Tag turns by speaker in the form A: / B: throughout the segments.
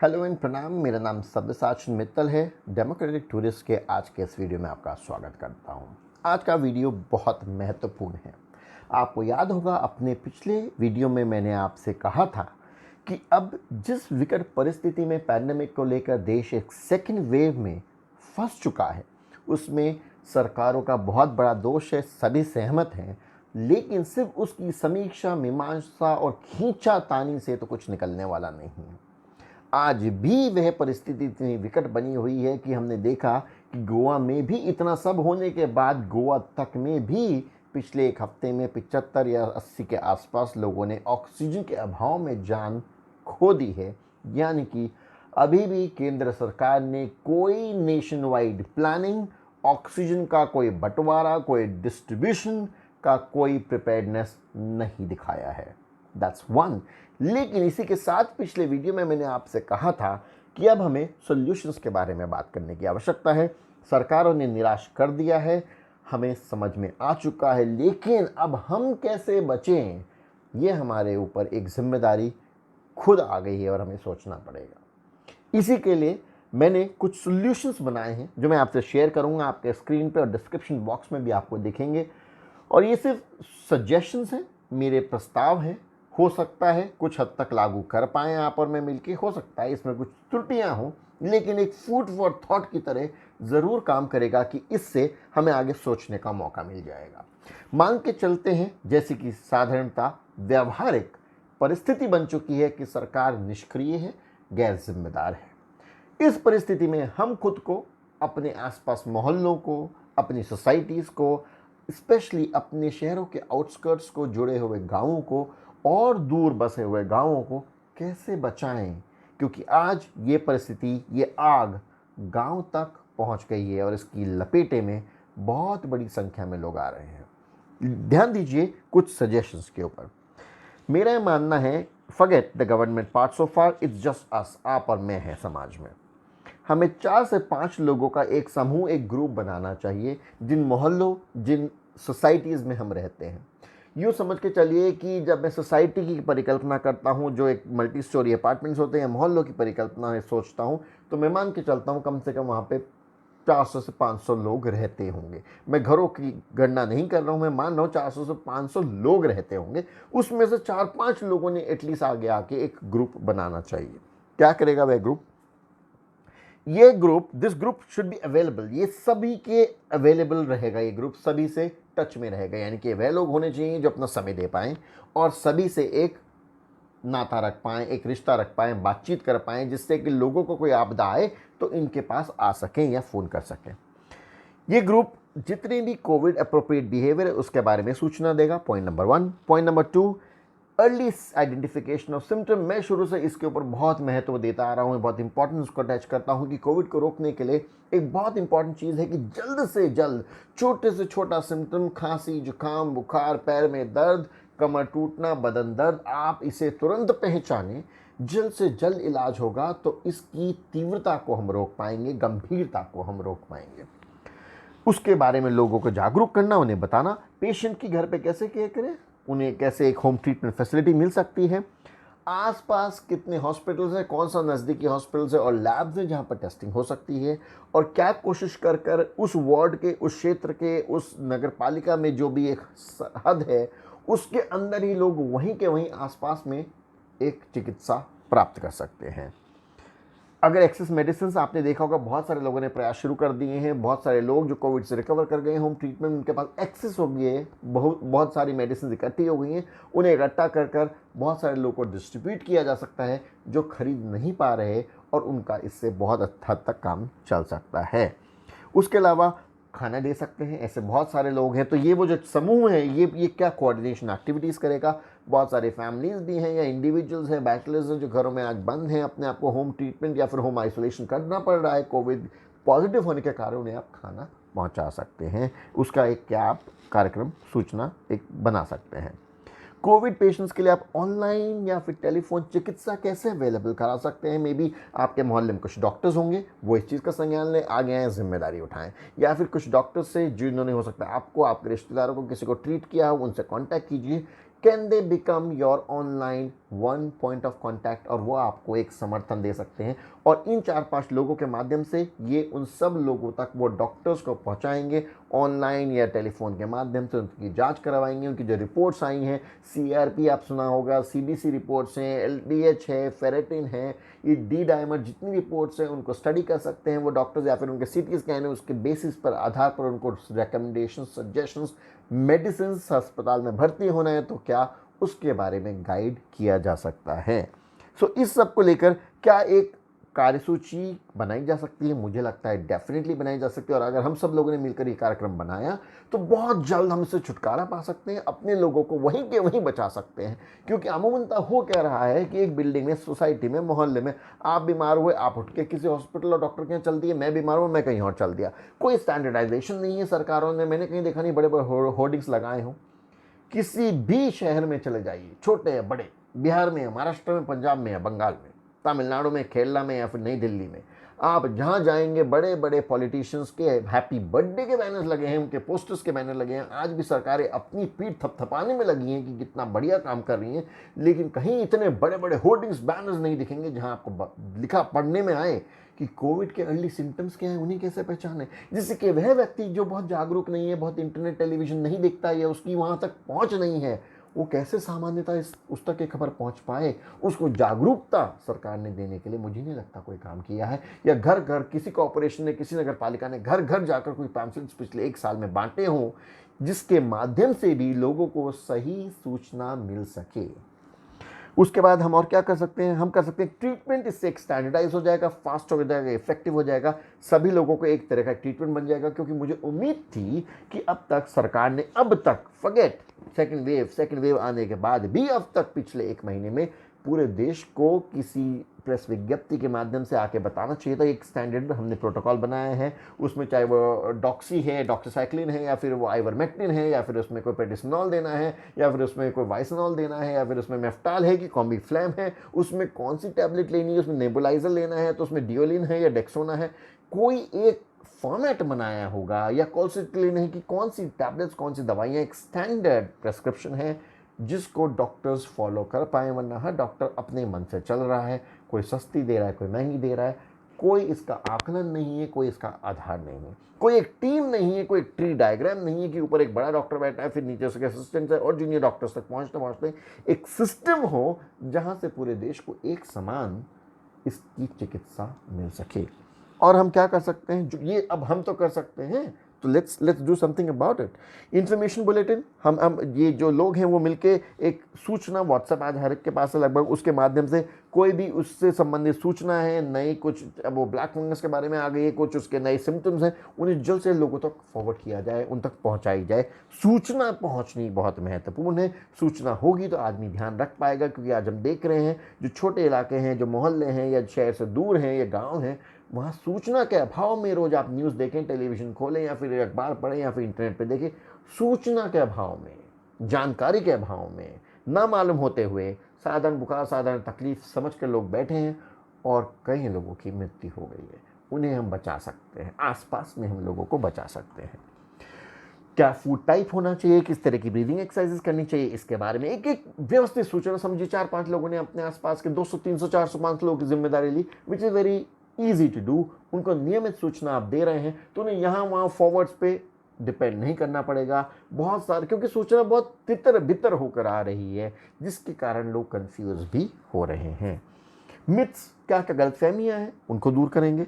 A: Hello and प्रणाम। मेरा नाम सब्यसाची मित्तल है। डेमोक्रेटिक टूरिस्ट के आज के इस वीडियो में आपका स्वागत करता हूं। आज का वीडियो बहुत महत्वपूर्ण है। आपको याद होगा अपने पिछले वीडियो में मैंने आपसे कहा था कि अब जिस विकट परिस्थिति में पैंडेमिक को लेकर देश एक सेकेंड वेव में फंस चुका है, उसमें सरकारों का बहुत बड़ा दोष है, सभी सहमत हैं। लेकिन सिर्फ उसकी समीक्षा, मीमांसा और खींचातानी से तो कुछ निकलने वाला नहीं है। आज भी वह परिस्थिति इतनी विकट बनी हुई है कि हमने देखा कि गोवा में भी इतना सब होने के बाद गोवा तक में भी पिछले एक हफ्ते में 75 या 80 के आसपास लोगों ने ऑक्सीजन के अभाव में जान खो दी है। यानी कि अभी भी केंद्र सरकार ने कोई नेशन वाइड प्लानिंग, ऑक्सीजन का कोई बंटवारा, कोई डिस्ट्रीब्यूशन का कोई प्रिपेयर्डनेस नहीं दिखाया है। That's one. लेकिन इसी के साथ पिछले वीडियो में मैंने आपसे कहा था कि अब हमें सॉल्यूशंस के बारे में बात करने की आवश्यकता है। सरकारों ने निराश कर दिया है, हमें समझ में आ चुका है, लेकिन अब हम कैसे बचें, ये हमारे ऊपर एक जिम्मेदारी खुद आ गई है और हमें सोचना पड़ेगा। इसी के लिए मैंने कुछ सॉल्यूशंस बनाए हैं जो मैं आपसे शेयर करूंगा। आपके स्क्रीन पे और डिस्क्रिप्शन बॉक्स में भी आपको दिखेंगे। और ये सिर्फ सजेशंस हैं, मेरे प्रस्ताव हैं। हो सकता है कुछ हद तक लागू कर पाएँ आप और मैं मिलके, हो सकता है इसमें कुछ त्रुटियां हों, लेकिन एक फूड फॉर थॉट की तरह ज़रूर काम करेगा कि इससे हमें आगे सोचने का मौका मिल जाएगा। मान के चलते हैं जैसे कि साधारणता व्यावहारिक परिस्थिति बन चुकी है कि सरकार निष्क्रिय है, गैर जिम्मेदार है। इस परिस्थिति में हम खुद को, अपने आसपास मोहल्लों को, अपनी सोसाइटीज़ को, स्पेशली अपने शहरों के आउटस्कर्ट्स को, जुड़े हुए गाँवों को और दूर बसे हुए गांवों को कैसे बचाएं, क्योंकि आज ये परिस्थिति, ये आग गांव तक पहुंच गई है और इसकी लपेटे में बहुत बड़ी संख्या में लोग आ रहे हैं। ध्यान दीजिए कुछ सजेशंस के ऊपर। मेरा मानना है, forget the government part so far, it's just us, आप और मैं हैं समाज में। हमें 4 से 5 लोगों का एक समूह, एक ग्रुप बनाना चाहिए जिन मोहल्लों, जिन सोसाइटीज़ में हम रहते हैं। यूँ समझ के चलिए कि जब मैं सोसाइटी की परिकल्पना करता हूँ, जो एक मल्टी स्टोरी अपार्टमेंट्स होते हैं, मोहल्लों की परिकल्पना है, सोचता हूँ, तो मैं मान के चलता हूँ कम से कम वहाँ पे 400 से 500 लोग रहते होंगे। मैं घरों की गणना नहीं कर रहा हूँ, मैं मान रहा हूँ 400 से 500 लोग रहते होंगे। उसमें से 4-5 लोगों ने एटलीस्ट आगे आके एक ग्रुप बनाना चाहिए। क्या करेगा वह ग्रुप? ये group, this group should be available, ये सभी के अवेलेबल रहेगा। ये ग्रुप सभी से टच में रहेगा, यानी कि वह लोग होने चाहिए जो अपना समय दे पाएँ और सभी से एक नाता रख पाएँ, एक रिश्ता रख पाएँ, बातचीत कर पाएँ, जिससे कि लोगों को कोई आपदा आए तो इनके पास आ सकें या फ़ोन कर सकें। ये ग्रुप जितने भी कोविड अप्रोप्रिएट बिहेवियर है उसके बारे में सूचना देगा, point number 1। Point number 2, early identification of symptom. मैं शुरू से इसके ऊपर बहुत महत्व देता आ रहा हूँ, बहुत इंपॉर्टेंस को अटैच करता हूँ कि कोविड को रोकने के लिए एक बहुत इंपॉर्टेंट चीज़ है कि जल्द से जल्द छोटे से छोटा सिम्टम, खांसी, जुकाम, बुखार, पैर में दर्द, कमर टूटना, बदन दर्द, आप इसे तुरंत पहचानें। जल्द से जल्द इलाज होगा तो इसकी तीव्रता को हम रोक पाएंगे, गंभीरता को हम रोक पाएंगे। उसके बारे में लोगों को जागरूक करना, उन्हें बताना पेशेंट की घर पे कैसे केयर करें, उन्हें कैसे एक होम ट्रीटमेंट फैसिलिटी मिल सकती है, आसपास कितने हॉस्पिटल्स हैं, कौन सा नज़दीकी हॉस्पिटल्स है और लैब्स हैं जहाँ पर टेस्टिंग हो सकती है, और क्या कोशिश कर कर उस वार्ड के, उस क्षेत्र के, उस नगर पालिका में जो भी एक हद है उसके अंदर ही लोग वहीं के वहीं आसपास में एक चिकित्सा प्राप्त कर सकते हैं। अगर एक्सेस मेडिसिन, आपने देखा होगा बहुत सारे लोगों ने प्रयास शुरू कर दिए हैं। बहुत सारे लोग जो कोविड से रिकवर कर गए, होम ट्रीटमेंट उनके पास एक्सेस हो गई है, बहुत सारी मेडिसिन इकट्ठी हो गई हैं, उन्हें इकट्ठा कर कर बहुत सारे लोगों को डिस्ट्रीब्यूट किया जा सकता है जो खरीद नहीं पा रहे, और उनका इससे बहुत हद तक काम चल सकता है। उसके अलावा खाना दे सकते हैं, ऐसे बहुत सारे लोग हैं। तो ये वो जो समूह है, ये क्या कोऑर्डिनेशन एक्टिविटीज़ करेगा। बहुत सारे फैमिलीज़ भी हैं या इंडिविजुअल्स हैं, बैचलर्स हैं जो घरों में आज बंद हैं, अपने आप को होम ट्रीटमेंट या फिर होम आइसोलेशन करना पड़ रहा है कोविड पॉजिटिव होने के कारण, उन्हें आप खाना पहुंचा सकते हैं। उसका एक क्या आप कार्यक्रम, सूचना एक बना सकते हैं। कोविड पेशेंट्स के लिए आप ऑनलाइन या फिर टेलीफोन चिकित्सा कैसे अवेलेबल करा सकते हैं। मे बी आपके मोहल्ले में कुछ डॉक्टर्स होंगे, वो इस चीज़ का संज्ञान लें, आगे आए, जिम्मेदारी उठाएं। या फिर कुछ डॉक्टर्स से जिन्होंने, हो सकता है आपको, आपके रिश्तेदारों को, किसी को ट्रीट किया हो, उनसे कांटेक्ट कीजिए। Can they become your online one point of contact और वो आपको एक समर्थन दे सकते हैं। और इन 4-5 लोगों के माध्यम से ये उन सब लोगों तक वो डॉक्टर्स को पहुंचाएंगे, ऑनलाइन या टेलीफोन के माध्यम से उनकी जांच करवाएंगे। उनकी जो रिपोर्ट्स आई हैं, CRP आप सुना होगा, CDC रिपोर्ट्स हैं, LDH है, फेरेटिन है, ये डी डायमर, जितनी रिपोर्ट्स हैं उनको स्टडी कर सकते हैं वो डॉक्टर्स, या फिर उनके CT स्कैन है उसके बेसिस पर आधार पर उनको रिकमेंडेशन, सजेशंस, मेडिसिन, अस्पताल में भर्ती होना है तो क्या, उसके बारे में गाइड किया जा सकता है। इस सब को लेकर क्या एक कार्यसूची बनाई जा सकती है? मुझे लगता है डेफिनेटली बनाई जा सकती है। और अगर हम सब लोगों ने मिलकर ये कार्यक्रम बनाया तो बहुत जल्द हम इससे छुटकारा पा सकते हैं, अपने लोगों को वहीं के वहीं बचा सकते हैं। क्योंकि अमूमनता हो क्या रहा है कि एक बिल्डिंग में, सोसाइटी में, मोहल्ले में आप बीमार हुए, आप उठ के किसी हॉस्पिटल और डॉक्टर के यहाँ चल दिए, मैं बीमार हुआ, मैं कहीं और चल दिया। कोई स्टैंडर्डाइजेशन नहीं है सरकारों ने, मैंने कहीं देखा नहीं बड़े बड़े होर्डिंग्स लगाए हों। किसी भी शहर में चले जाइए, छोटे या बड़े, बिहार में, महाराष्ट्र में, पंजाब में या बंगाल में, तमिलनाडु में, केरला में या फिर नई दिल्ली में, आप जहां जाएंगे बड़े बड़े पॉलिटिशियंस के हैप्पी बर्थडे के बैनर्स लगे हैं, उनके पोस्टर्स के बैनर लगे हैं। आज भी सरकारें अपनी पीठ थपथपाने में लगी हैं कि कितना बढ़िया काम कर रही हैं, लेकिन कहीं इतने बड़े बड़े होर्डिंग्स, बैनर्स नहीं दिखेंगे जहां आपको लिखा पढ़ने में आए कि कोविड के अर्ली सिम्टम्स क्या हैं, उन्हें कैसे पहचाने, जिससे कि वह व्यक्ति जो बहुत जागरूक नहीं है, बहुत इंटरनेट टेलीविजन नहीं देखता या उसकी वहाँ तक पहुँच नहीं है, वो कैसे सामान्यता उस तक ये खबर पहुँच पाए। उसको जागरूकता सरकार ने देने के लिए मुझे नहीं लगता कोई काम किया है। या घर घर किसी कॉर्पोरेशन ने, किसी नगर पालिका ने घर घर जाकर कोई पैम्फलेट्स पिछले 1 साल में बांटे हों, जिसके माध्यम से भी लोगों को सही सूचना मिल सके। उसके बाद हम और क्या कर सकते हैं? हम कर सकते हैं ट्रीटमेंट, इससे एक स्टैंडर्डाइज हो जाएगा, फास्ट हो जाएगा, इफेक्टिव हो जाएगा, सभी लोगों को एक तरह का ट्रीटमेंट बन जाएगा। क्योंकि मुझे उम्मीद थी कि अब तक सरकार ने, अब तक फॉरगेट सेकेंड वेव आने के बाद भी, अब तक पिछले 1 महीने में पूरे देश को किसी प्रेस विज्ञप्ति के माध्यम से आके बताना चाहिए था। एक स्टैंडर्ड हमने प्रोटोकॉल बनाया है, उसमें चाहे वो डॉक्सी है, डॉक्सीसाइक्लिन है, या फिर वो आइवरमेक्टिन है, या फिर उसमें कोई पेडिसनॉल देना है, या फिर उसमें कोई वाइसनॉल देना है, या फिर उसमें मेफ्टाल है कि कॉम्बीफ्लैम है, उसमें कौन सी टैबलेट लेनी है, उसमें नेबुलाइजर लेना है तो उसमें डियोलिन है या डेक्सोना है। कोई एक फॉर्मेट बनाया होगा, या कॉल्सिट्लिन है कि कौन सी टैबलेट्स, कौन सी दवाइयाँ, एक स्टैंडर्ड प्रेस्क्रिप्शन है जिसको डॉक्टर्स फॉलो कर पाए। वरना हर डॉक्टर अपने मन से चल रहा है, कोई सस्ती दे रहा है, कोई महंगी दे रहा है, कोई इसका आकलन नहीं है, कोई इसका आधार नहीं है, कोई एक टीम नहीं है, कोई ट्री डायग्राम नहीं है कि ऊपर एक बड़ा डॉक्टर बैठा है, फिर नीचे उसके असिस्टेंट है और जूनियर डॉक्टर्स तक पहुंचते पहुंचते एक सिस्टम हो जहां से पूरे देश को एक समान इसकी चिकित्सा मिल सके। और हम क्या कर सकते हैं? जो ये अब हम तो कर सकते हैं, तो let's do something about it. Information bulletin, हम ये जो लोग हैं वो मिलके एक सूचना, व्हाट्सएप आज हर एक के पास है लगभग, उसके माध्यम से कोई भी उससे संबंधित सूचना है, नई कुछ, अब वो ब्लैक फंगस के बारे में आ गई है, कुछ उसके नए सिम्टम्स हैं, उन्हें जल्द से लोगों तक फॉरवर्ड किया जाए, उन तक पहुंचाई जाए। सूचना पहुंचनी बहुत महत्वपूर्ण है। सूचना होगी तो आदमी ध्यान रख पाएगा। क्योंकि आज हम देख रहे हैं जो छोटे इलाके हैं, जो मोहल्ले हैं या शहर से दूर हैं या गाँव हैं, वहाँ सूचना के अभाव में, रोज आप न्यूज़ देखें, टेलीविज़न खोलें या फिर अखबार पढ़ें या फिर इंटरनेट पे देखें, सूचना के अभाव में, जानकारी के अभाव में, ना मालूम होते हुए साधारण बुखार, साधारण तकलीफ समझ कर लोग बैठे हैं और कई लोगों की मृत्यु हो गई है। उन्हें हम बचा सकते हैं, आसपास में हम लोगों को बचा सकते हैं। क्या फूड टाइप होना चाहिए, किस तरह की ब्रीदिंग एक्सरसाइजेस करनी चाहिए, इसके बारे में एक एक व्यवस्थित सूचना। समझिए 4-5 लोगों ने अपने आसपास के 200, 300, 400, 500 लोगों की जिम्मेदारी ली, which is very easy to do. उनको नियमित सूचना आप दे रहे हैं तो उन्हें यहाँ वहाँ फॉरवर्ड्स पे डिपेंड नहीं करना पड़ेगा बहुत सारे, क्योंकि सूचना बहुत तितर बितर होकर आ रही है, जिसके कारण लोग कंफ्यूज भी हो रहे हैं। मिथ्स, क्या क्या गलतफहमियाँ हैं, उनको दूर करेंगे।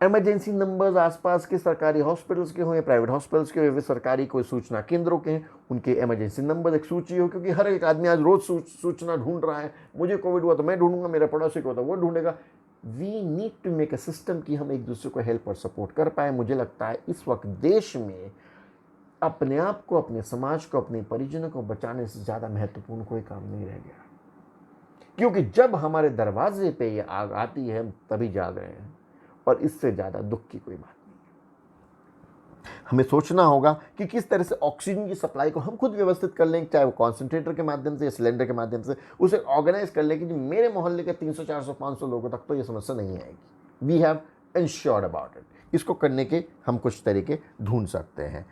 A: इमरजेंसी नंबर्स आसपास के सरकारी हॉस्पिटल्स के हों या प्राइवेट हॉस्पिटल्स के हो, सरकारी कोई सूचना केंद्रों के हैं, उनके इमरजेंसी नंबर एक सूची हो। क्योंकि हर एक आदमी आज रोज सूचना ढूंढ रहा है, मुझे कोविड हुआ तो मैं ढूंढूंगा, मेरे पड़ोसी को होता वो ढूंढेगा। We need to make a system कि हम एक दूसरे को हेल्प और सपोर्ट कर पाए। मुझे लगता है इस वक्त देश में अपने आप को, अपने समाज को, अपने परिजनों को बचाने से ज़्यादा महत्वपूर्ण कोई काम नहीं रह गया। क्योंकि जब हमारे दरवाजे पे ये आग आती है हम तभी जाग रहे हैं, और इससे ज़्यादा दुख की कोई बात नहीं। हमें सोचना होगा कि किस तरह से ऑक्सीजन की सप्लाई को हम खुद व्यवस्थित कर लें, चाहे वो कॉन्सेंट्रेटर के माध्यम से या सिलेंडर के माध्यम से, उसे ऑर्गेनाइज कर लें कि मेरे मोहल्ले के 300, 400, 500 लोगों तक तो ये समस्या नहीं आएगी। We have insured about it. इसको करने के हम कुछ तरीके ढूंढ सकते हैं।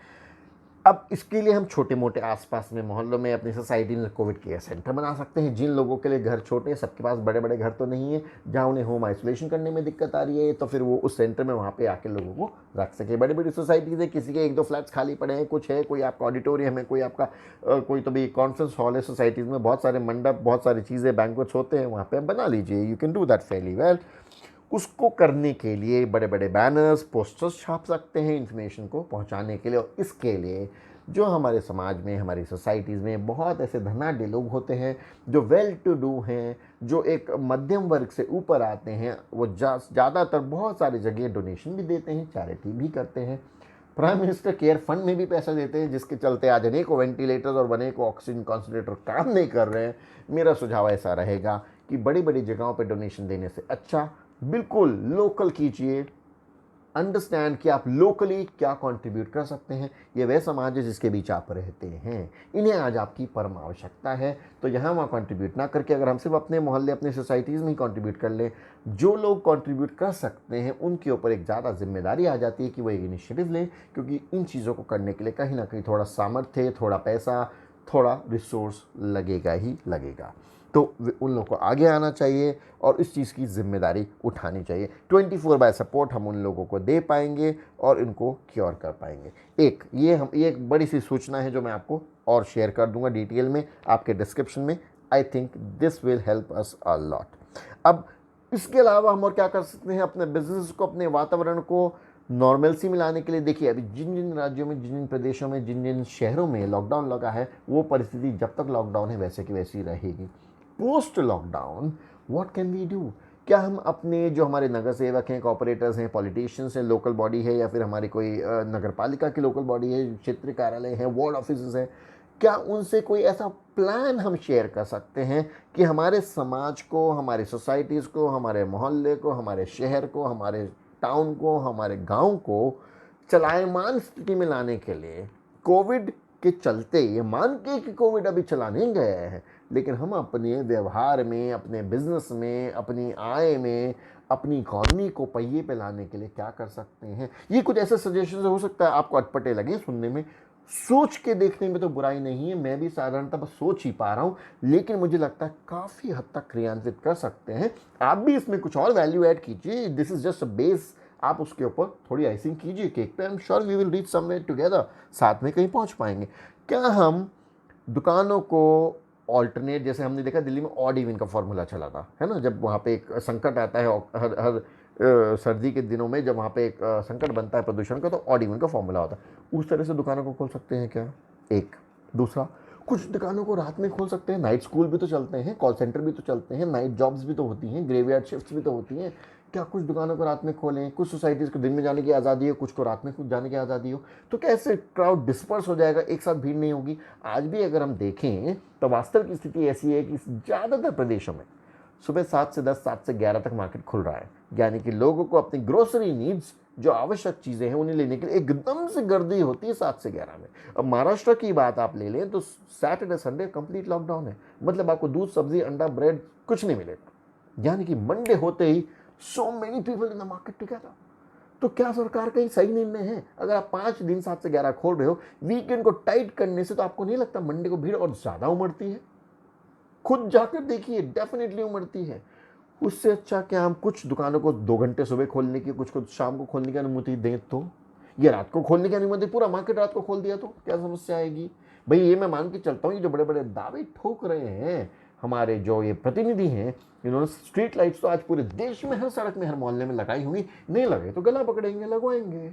A: अब इसके लिए हम छोटे मोटे आसपास में मोहल्लों में अपनी सोसाइटी में कोविड केयर सेंटर बना सकते हैं। जिन लोगों के लिए घर छोटे हैं, सबके पास बड़े बड़े घर तो नहीं है, जहाँ उन्हें होम आइसोलेशन करने में दिक्कत आ रही है, तो फिर वो उस सेंटर में वहाँ पे आके लोगों को रख सके। बड़ी बड़ी सोसाइटीज़ है, किसी के 1-2 फ्लैट्स खाली पड़े हैं, कुछ है, कोई आपका ऑडिटोरियम है, कोई आपका कोई तो भी कॉन्फ्रेंस हॉल है, सोसाइटीज़ में बहुत सारे मंडप, बहुत सारी चीज़ें, बैंक्वेट्स होते हैं, वहाँ पर बना लीजिए। You can do that fairly well. उसको करने के लिए बड़े बड़े बैनर्स, पोस्टर्स छाप सकते हैं इन्फॉर्मेशन को पहुंचाने के लिए। और इसके लिए जो हमारे समाज में, हमारी सोसाइटीज़ में बहुत ऐसे धनाढ्य लोग होते हैं, जो वेल टू डू हैं, जो एक मध्यम वर्ग से ऊपर आते हैं, वो ज़्यादातर बहुत सारी जगह डोनेशन भी देते हैं, चैरिटी भी करते हैं, प्राइम मिनिस्टर केयर फंड में भी पैसा देते हैं, जिसके चलते आज अनेकों वेंटिलेटर्स और अनेकों ऑक्सीजन कॉन्सनट्रेटर काम नहीं कर रहे हैं। मेरा सुझाव ऐसा रहेगा कि बड़ी बड़ी जगहों पर डोनेशन देने से अच्छा बिल्कुल लोकल कीजिए। अंडरस्टैंड कि आप लोकली क्या कंट्रीब्यूट कर सकते हैं। ये वह समाज है जिसके बीच आप रहते हैं, इन्हें आज आपकी परम आवश्यकता है। तो यहाँ वहाँ कंट्रीब्यूट ना करके अगर हम सिर्फ अपने मोहल्ले, अपने सोसाइटीज़ में ही कंट्रीब्यूट कर लें, जो लोग कंट्रीब्यूट कर सकते हैं उनके ऊपर एक ज़्यादा जिम्मेदारी आ जाती है कि वो एक इनिशिएटिव लें, क्योंकि इन चीज़ों को करने के लिए कहीं ना कहीं थोड़ा सामर्थ्य, थोड़ा पैसा, थोड़ा रिसोर्स लगेगा ही लगेगा। तो उन लोगों को आगे आना चाहिए और इस चीज़ की जिम्मेदारी उठानी चाहिए। 24/7 सपोर्ट हम उन लोगों को दे पाएंगे और इनको क्योर कर पाएंगे। ये एक बड़ी सी सूचना है जो मैं आपको और शेयर कर दूंगा डिटेल में आपके डिस्क्रिप्शन में। I think this will help us a lot. अब इसके अलावा हम और क्या कर सकते हैं अपने बिजनेस को, अपने वातावरण को नॉर्मलसी में लाने के लिए। देखिए, अभी जिन जिन राज्यों में, जिन जिन प्रदेशों में, जिन जिन शहरों में लॉकडाउन लगा है, वो परिस्थिति जब तक लॉकडाउन है वैसे की वैसी रहेगी। Post lockdown what can we do? क्या हम अपने जो हमारे नगर सेवक हैं, कॉर्पोरेटर्स हैं, पॉलिटिशियंस हैं, लोकल बॉडी है या फिर हमारी कोई नगर पालिका की लोकल बॉडी है, क्षेत्रीय कार्यालय है, वार्ड ऑफिस हैं, क्या उनसे कोई ऐसा प्लान हम शेयर कर सकते हैं कि हमारे समाज को, हमारी सोसाइटीज़ को, हमारे मोहल्ले को, हमारे शहर को, हमारे टाउन को, हमारे गांव को चलायमान स्थिति में लाने के लिए? कोविड के चलते, ये मान के कि कोविड अभी चला नहीं गया है, लेकिन हम अपने व्यवहार में, अपने बिजनेस में, अपनी आय में, अपनी इकॉनमी को पहिए पे लाने के लिए क्या कर सकते हैं? ये कुछ ऐसे सजेशन हो सकता है आपको अटपटे लगे सुनने में, सोच के देखने में तो बुराई नहीं है। मैं भी साधारणतः बस सोच ही पा रहा हूँ, लेकिन मुझे लगता है काफ़ी हद तक क्रियान्वित कर सकते हैं। आप भी इसमें कुछ और वैल्यू ऐड कीजिए। This is just a base, आप उसके ऊपर थोड़ी आइसिंग कीजिए केक पे। I am sure we will reach somewhere together, साथ में कहीं पहुंच पाएंगे। क्या हम दुकानों को ऑल्टरनेट, जैसे हमने देखा दिल्ली में ऑड इवन का फॉर्मूला चला था, है ना, जब वहाँ पे एक संकट आता है हर हर सर्दी के दिनों में, जब वहाँ पे एक संकट बनता है प्रदूषण का, तो ऑड इवन का फॉर्मूला होता है। उस तरह से दुकानों को खोल सकते हैं क्या? एक दूसरा, कुछ दुकानों को रात में खोल सकते हैं। नाइट स्कूल भी तो चलते हैं, कॉल सेंटर भी तो चलते हैं, नाइट जॉब्स भी तो होती हैं, ग्रेवयार्ड शिफ्ट्स भी तो होती हैं। क्या कुछ दुकानों को रात में खोलें? कुछ सोसाइटीज़ को दिन में जाने की आज़ादी हो, कुछ को रात में जाने की आज़ादी हो, तो कैसे क्राउड डिस्पर्स हो जाएगा, एक साथ भीड़ नहीं होगी। आज भी अगर हम देखें तो वास्तव की स्थिति ऐसी है कि ज़्यादातर प्रदेशों में सुबह 7 से 10, 7 से 11 तक मार्केट खुल रहा है, यानी कि लोगों को अपनी ग्रोसरी नीड्स, जो आवश्यक चीज़ें हैं, उन्हें लेने के लिए एकदम से गर्दी होती है 7 से 11 में। अब महाराष्ट्र की बात आप ले लें तो सैटरडे संडे कंप्लीट लॉकडाउन है, मतलब आपको दूध, सब्जी, अंडा, ब्रेड कुछ नहीं मिलेगा, यानी कि मंडे होते ही so many people in the market together. तो क्या सरकार का ही सही निर्णय है? अगर आप 5 दिन 7 से 11 खोल रहे हो, वीकेंड को टाइट करने से तो आपको नहीं लगता मंडे को भीड़ और ज़्यादा उमड़ती है? खुद जाकर देखिए, डेफिनेटली उमड़ती है। उससे अच्छा क्या हम कुछ दुकानों को 2 घंटे सुबह खोलने की, कुछ को शाम को खोलने की अनुमति दें? तो ये रात को खोलने की अनुमति, पूरा मार्केट रात को खोल दिया तो क्या समस्या आएगी? भाई ये मैं मान के चलता हूँ, ये जो बड़े बड़े दावे ठोक रहे हैं हमारे जो ये प्रतिनिधि हैं, इन्होंने स्ट्रीट लाइट्स तो आज पूरे देश में, हर सड़क में, हर मोहल्ले में लगाई हुई, नहीं लगे तो गला पकड़ेंगे, लगवाएंगे।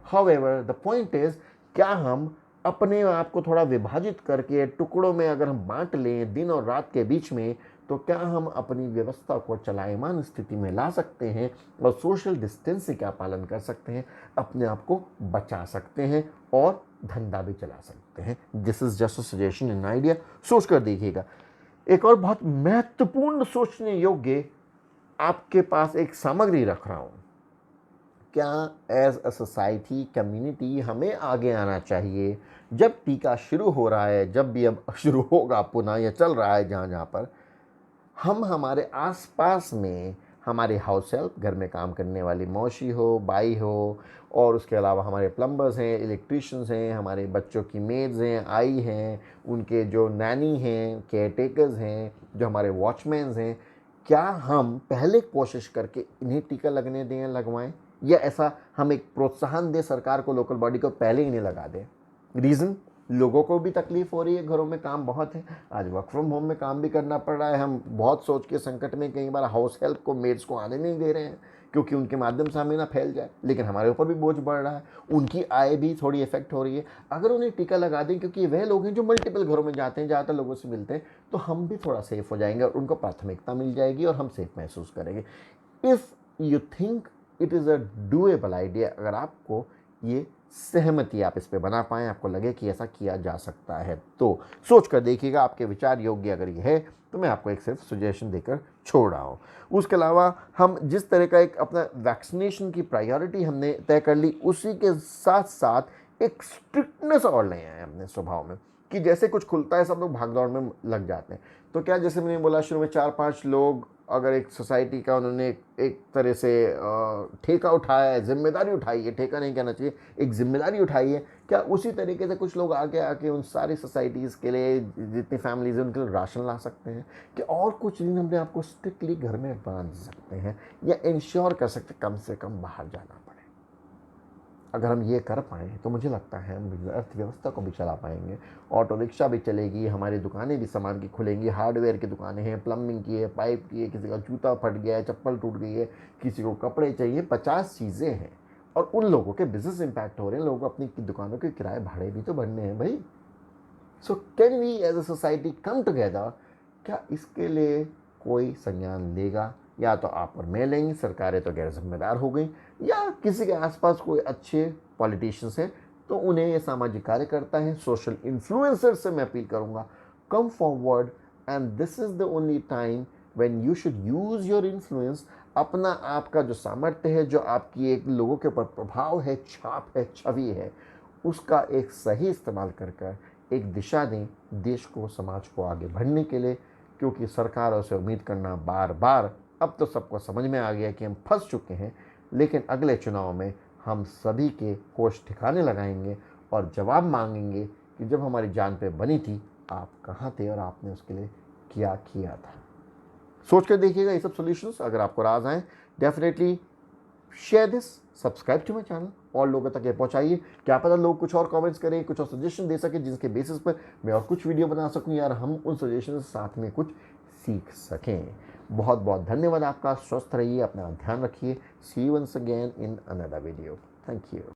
A: हाउएवर द पॉइंट इज, क्या हम अपने आप को थोड़ा विभाजित करके टुकड़ों में अगर हम बांट लें दिन और रात के बीच में, तो क्या हम अपनी व्यवस्था को चलायमान स्थिति में ला सकते हैं और सोशल डिस्टेंसिंग का पालन कर सकते हैं, अपने आप को बचा सकते हैं और धंधा भी चला सकते हैं। This is just a suggestion and idea, सोच कर देखिएगा। एक और बहुत महत्वपूर्ण सोचने योग्य आपके पास एक सामग्री रख रहा हूं। क्या एज अ सोसाइटी, कम्युनिटी हमें आगे आना चाहिए? जब टीका शुरू हो रहा है, जब भी अब शुरू होगा पुनः, या चल रहा है जहाँ जहाँ पर, हम हमारे आसपास में हमारे हाउस हेल्प, घर में काम करने वाली मौसी हो, बाई हो, और उसके अलावा हमारे प्लम्बर्स हैं, इलेक्ट्रीशियंस हैं, हमारे बच्चों की मेड्स हैं, आई हैं, उनके जो नैनी हैं, केयर टेकर्स हैं, जो हमारे वॉचमैन्स हैं, क्या हम पहले कोशिश करके इन्हें टीका लगने दें, लगवाएं, या ऐसा हम एक प्रोत्साहन दें सरकार को, लोकल बॉडी को पहले इन्हें लगा दें? रीज़न, लोगों को भी तकलीफ हो रही है, घरों में काम बहुत है, आज वर्क फ्रॉम होम में काम भी करना पड़ रहा है, हम बहुत सोच के संकट में कई बार हाउस हेल्प को, मेड्स को आने नहीं दे रहे हैं क्योंकि उनके माध्यम से हमें ना फैल जाए, लेकिन हमारे ऊपर भी बोझ बढ़ रहा है, उनकी आय भी थोड़ी इफेक्ट हो रही है। अगर उन्हें टीका लगा दें, क्योंकि वह लोग हैं जो मल्टीपल घरों में जाते हैं, ज़्यादातर लोगों से मिलते हैं, तो हम भी थोड़ा सेफ हो जाएंगे और उनको प्राथमिकता मिल जाएगी और हम सेफ महसूस करेंगे। If you think it is a doable idea, अगर आपको ये सहमति आप इस पे बना पाएँ, आपको लगे कि ऐसा किया जा सकता है, तो सोच कर देखिएगा। आपके विचार योग्य अगर ये है तो मैं आपको एक सिर्फ सजेशन देकर छोड़ रहा हूँ। उसके अलावा हम जिस तरह का एक अपना वैक्सीनेशन की प्रायोरिटी हमने तय कर ली, उसी के साथ साथ एक स्ट्रिक्टनेस और ले आए हमने स्वभाव में, कि जैसे कुछ खुलता है सब लोग भागदौड़ में लग जाते हैं। तो क्या, जैसे मैंने बोला शुरू में, 4-5 लोग अगर एक सोसाइटी का उन्होंने एक तरह से ठेका उठाया है, जिम्मेदारी उठाई है, ठेका नहीं कहना चाहिए, एक जिम्मेदारी उठाई है, क्या उसी तरीके से कुछ लोग आके उन सारी सोसाइटीज़ के लिए, जितनी फैमिलीज हैं उनके लिए राशन ला सकते हैं? कि और कुछ दिन अपने आपको स्ट्रिक्टली घर में बांध सकते हैं, या इंश्योर कर सकते कम से कम बाहर जाना पड़े? अगर हम ये कर पाएँ तो मुझे लगता है हम अर्थव्यवस्था को भी चला पाएंगे। ऑटो रिक्शा भी चलेगी, हमारी दुकानें भी सामान की खुलेंगी, हार्डवेयर की दुकानें हैं, प्लम्बिंग की है, पाइप की है, किसी का जूता फट गया है, चप्पल टूट गई है, किसी को कपड़े चाहिए, 50 चीज़ें हैं, और उन लोगों के बिजनेस इम्पैक्ट हो रहे हैं, लोगों को अपनी दुकानों के किराए भाड़े भी तो भरने हैं भाई। So can we as a society come together? क्या इसके लिए कोई संज्ञान लेगा? या तो आप और मैं लेंगे, सरकारें तो गैर जिम्मेदार हो गई, या किसी के आसपास कोई अच्छे पॉलिटिशियंस हैं तो उन्हें ये सामाजिक कार्यकर्ता है, सोशल इन्फ्लुएंसर से मैं अपील करूंगा, come forward, and this is the only time when you should use your influence. अपना आपका जो सामर्थ्य है, जो आपकी एक लोगों के ऊपर प्रभाव है, छाप है, छवि है, उसका एक सही इस्तेमाल कर एक दिशा दें देश को, समाज को आगे बढ़ने के लिए। क्योंकि सरकारों से उम्मीद करना बार बार, अब तो सबको समझ में आ गया कि हम फंस चुके हैं, लेकिन अगले चुनाव में हम सभी के होश ठिकाने लगाएंगे और जवाब मांगेंगे कि जब हमारी जान पे बनी थी, आप कहाँ थे और आपने उसके लिए क्या किया था। सोच कर देखिएगा ये सब सॉल्यूशंस, अगर आपको राज आए, definitely share this, subscribe to my channel, और लोगों तक ये पहुंचाइए। क्या पता लोग कुछ और कमेंट्स करें, कुछ और सजेशन दे सके, जिसके बेसिस पर मैं और कुछ वीडियो बना सकूं, यार हम उन सजेशन से साथ में कुछ सीख सकें। बहुत बहुत धन्यवाद आपका, स्वस्थ रहिए, अपना ध्यान रखिए। See you once again in another video. Thank you.